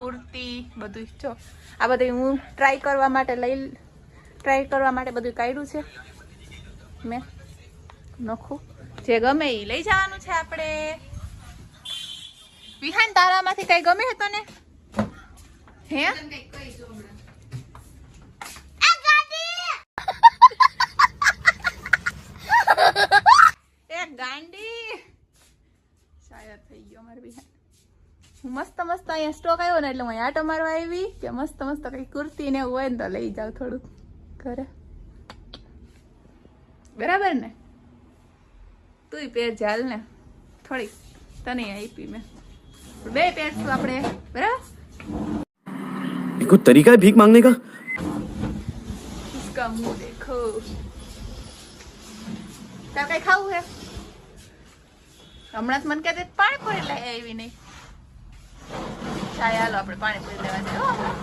કુર્તી બધું જો આ બધું હું ટ્રાય કરવા માટે બધું કાઢ્યું છે મેં નખું જે ગમે એ લઈ જવાનું છે આપણે વિહાન તારામાંથી કઈ ગમે તને હે ગાંડી શાયદ થઈ ગયો મારે વિહાન હું મસ્ત અહીંયા સ્ટોક આવ્યો ને એટલે હું આટો મારવા આવી કે મસ્ત કઈ કુર્તી ને એવું હોય ને તો લઈ જાવ થોડુંક ઘરે બરાબર ને તું પહેર ચાલ ને થોડીક તને આપી મેં બે પહેરશું આપણે બરાબર कोई तरीका है भीख मांगने का इसका मुंह देखो તાર કઈ ખાવું હે હમણાં મને કહેते પાણીપુરી લઈ આવી નહીં ચાલ હાલો આપણે પાણીપુરી લેવા જઈએ